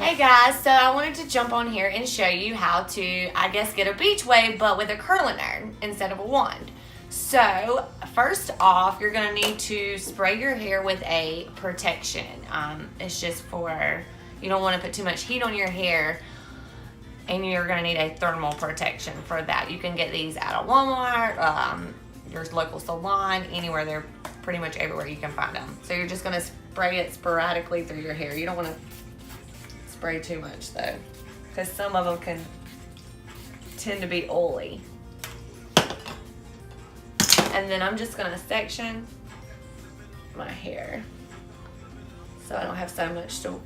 Hey guys, so I wanted to jump on here and show you how to, I guess, get a beach wave but with a curling iron instead of a wand. So first off, you're going to need to spray your hair with a protection. It's just for, you don't want to put too much heat on your hair, and you're going to need a thermal protection for that. You can get these at a Walmart, your local salon, anywhere. They're pretty much everywhere you can find them. So you're just going to spray it sporadically through your hair. You don't want to spray too much though, because some of them can tend to be oily. And then I'm just going to section my hair so I don't have so much to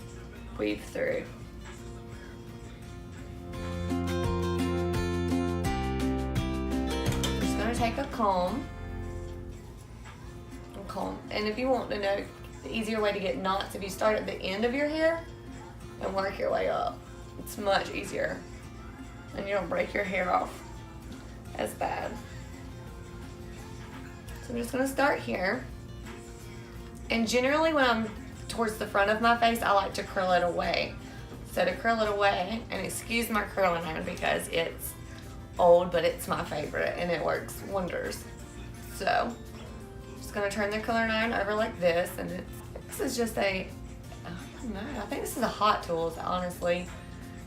weave through. I'm just going to take a comb and if you want to know the easier way to get knots, if you start at the end of your hair and work your way up, it's much easier and you don't break your hair off as bad. So I'm just going to start here, and generally when I'm towards the front of my face, I like to curl it away. So to curl it away, and excuse my curling iron because it's old, but it's my favorite and it works wonders. So I'm just going to turn the curling iron over like this, and this is just a, I don't know, I think this is a Hot Tools, honestly.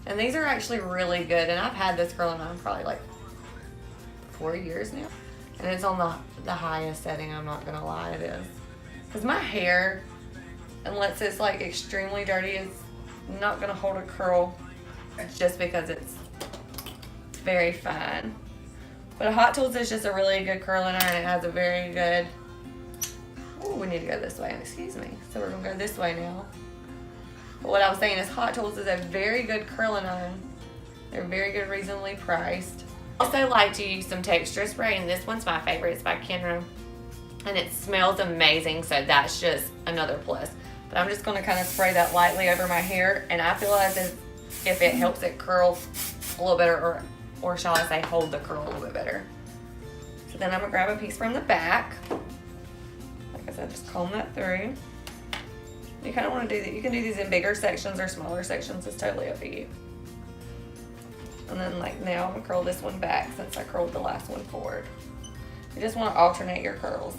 And these are actually really good, and I've had this curling iron probably like 4 years now. And it's on the highest setting, I'm not gonna lie, it is. Because my hair, unless it's like extremely dirty, is not gonna hold a curl just because it's very fine. But a Hot Tools is just a really good curling iron. It has a very good, oh, we need to go this way, excuse me. So we're gonna go this way now. But what I was saying is Hot Tools is a very good curling iron. They're very good, reasonably priced. I also like to use some texture spray, and this one's my favorite. It's by Kenra, and it smells amazing, so that's just another plus. But I'm just going to kind of spray that lightly over my hair, and I feel as if it helps it curl a little better, or shall I say hold the curl a little bit better. So then I'm going to grab a piece from the back. Like I said, just comb that through. You kind of want to do that. You can do these in bigger sections or smaller sections. It's totally up to you. And then like now I'm gonna curl this one back since I curled the last one forward. You just want to alternate your curls.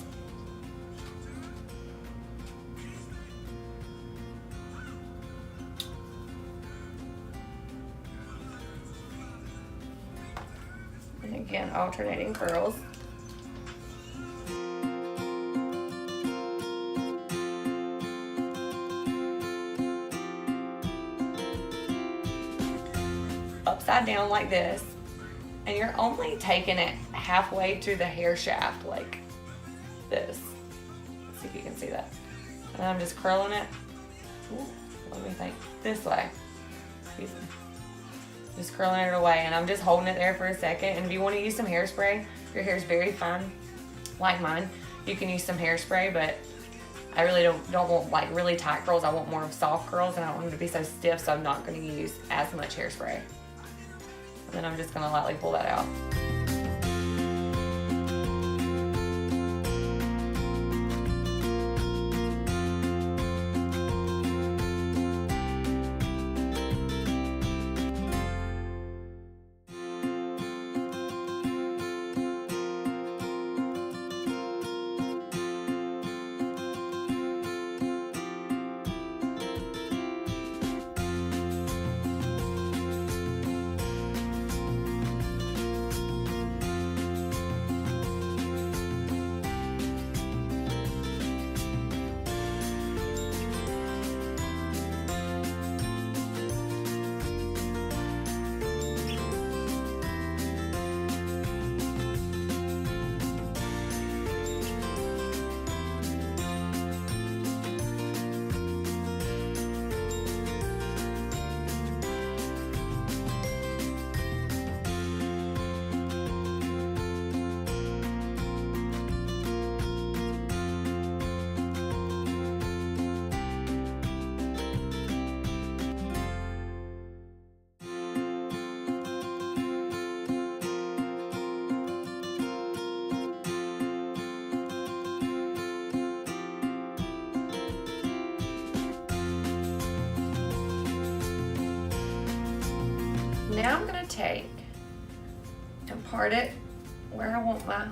And again, alternating curls. Upside down like this, and you're only taking it halfway to the hair shaft like this. Let's see if you can see that. And I'm just curling it. Ooh, let me think. This way. Excuse me. Just curling it away, and I'm just holding it there for a second. And if you want to use some hairspray, if your hair is very fine, like mine, you can use some hairspray. But I really don't want like really tight curls. I want more of soft curls, and I don't want them to be so stiff. So I'm not going to use as much hairspray. And then I'm just going to lightly pull that out. now I'm gonna take and part it where I want my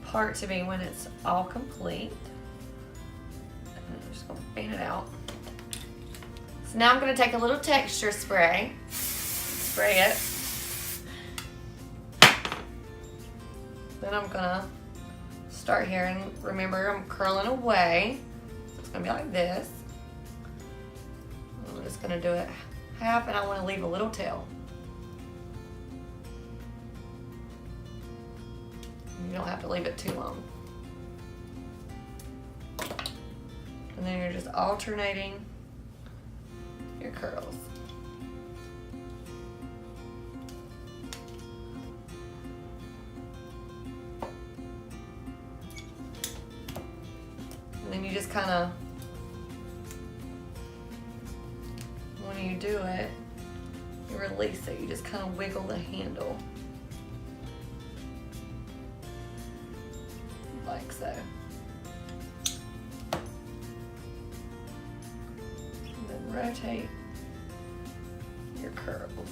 part to be when it's all complete. And I'm just gonna fan it out. So now I'm gonna take a little texture spray, spray it. Then I'm gonna start here, and remember I'm curling away. So it's gonna be like this. I'm just gonna do it half, and I wanna leave a little tail. You don't have to leave it too long. And then you're just alternating your curls. And then you just kind of, when you do it, you release it. You just kind of wiggle the handle. Like so. And then rotate your curls.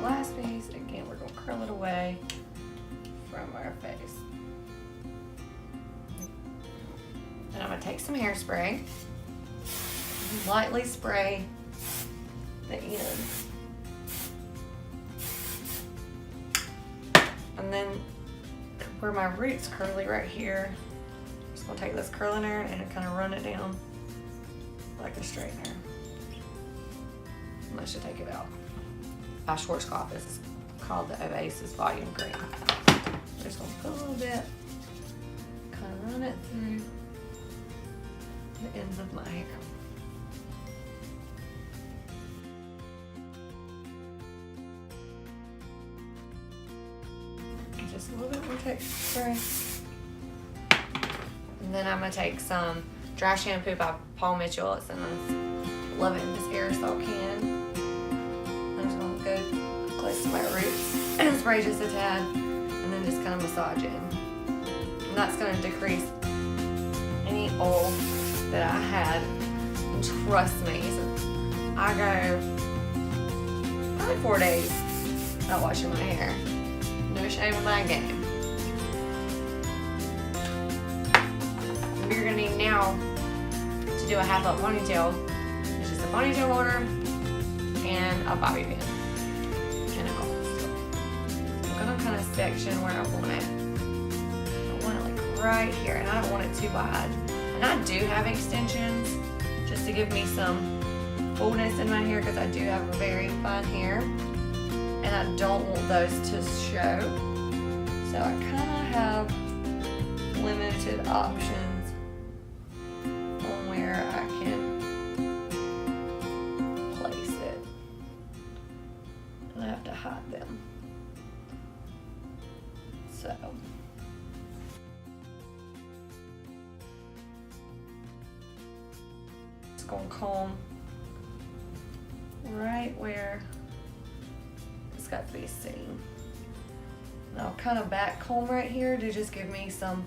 Last piece, again, we're gonna curl it away from our face. And I'm gonna take some hairspray, lightly spray the ends. And then where my root's curly right here, I'm just gonna take this curling iron and kind of run it down like a straightener. And that should take it out. By Schwarzkopf, is called the Oasis Volume Cream. I'm just gonna put a little bit, kind of run it through the ends of my hair. Just a little bit more texture spray. And then I'm gonna take some dry shampoo by Paul Mitchell. It's in this, love it in this aerosol can. Go close to my roots and spray just a tad, and then just kind of massage it in. And that's going to decrease any oil that I had. And trust me, I go probably 4 days not washing my hair. No shame in my game. And you're going to need now to do a half up ponytail. It's just a ponytail holder and a bobby pin. Kind of section where I want it. I want it like right here, and I don't want it too wide. And I do have extensions just to give me some fullness in my hair, because I do have very fine hair and I don't want those to show. So I kind of have limited options on where I can place it, and I have to hide them. So just gonna comb right where it's got to be seen. And I'll kind of back comb right here to just give me some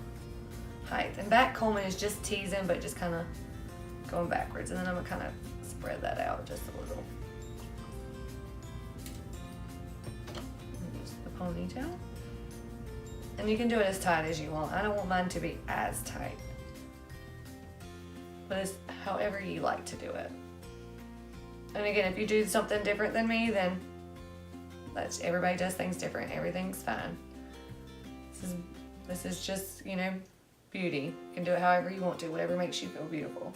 height. And back combing is just teasing, but just kind of going backwards. And then I'm gonna kind of spread that out just a little. And use the ponytail. And you can do it as tight as you want. I don't want mine to be as tight, but it's however you like to do it. And again, if you do something different than me, then everybody does things different. Everything's fine. This is just, you know, beauty. You can do it however you want to, whatever makes you feel beautiful.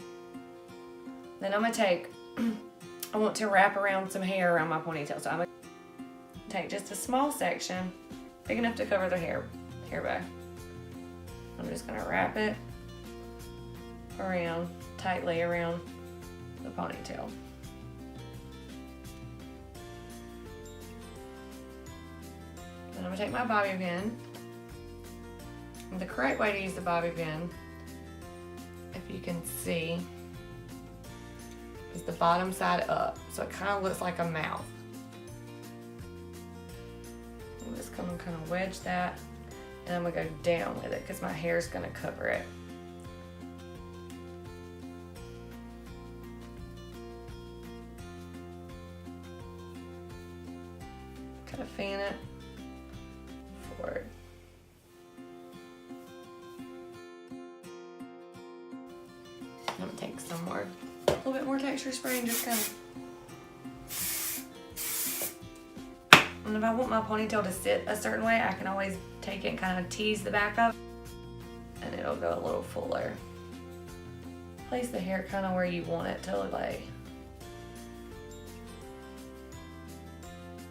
Then I'm gonna take, I want to wrap around some hair around my ponytail. So I'm gonna take just a small section, big enough to cover the hair bow. I'm just gonna wrap it around, tightly around the ponytail. Then I'm gonna take my bobby pin. And the correct way to use the bobby pin, if you can see, is the bottom side up. So it kind of looks like a mouth. I'm just gonna kind of wedge that, and I'm gonna go down with it because my hair is gonna cover it. Kind of fan it forward. I'm gonna take some more, a little bit more texture spray and just kind of. And if I want my ponytail to sit a certain way, I can always take it and kind of tease the back up, and it'll go a little fuller. Place the hair kind of where you want it to lay.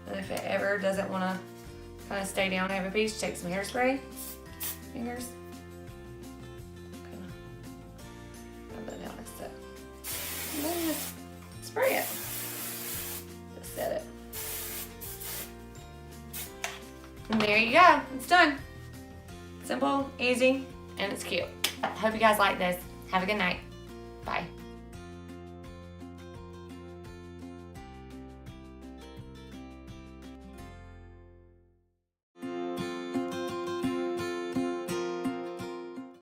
And if it ever doesn't want to kind of stay down, I have a piece, take some hairspray, fingers. Rub that down like so. And then just spray it. Just set it. And there you go, it's done. Simple, easy, and it's cute. Hope you guys like this. Have a good night. Bye.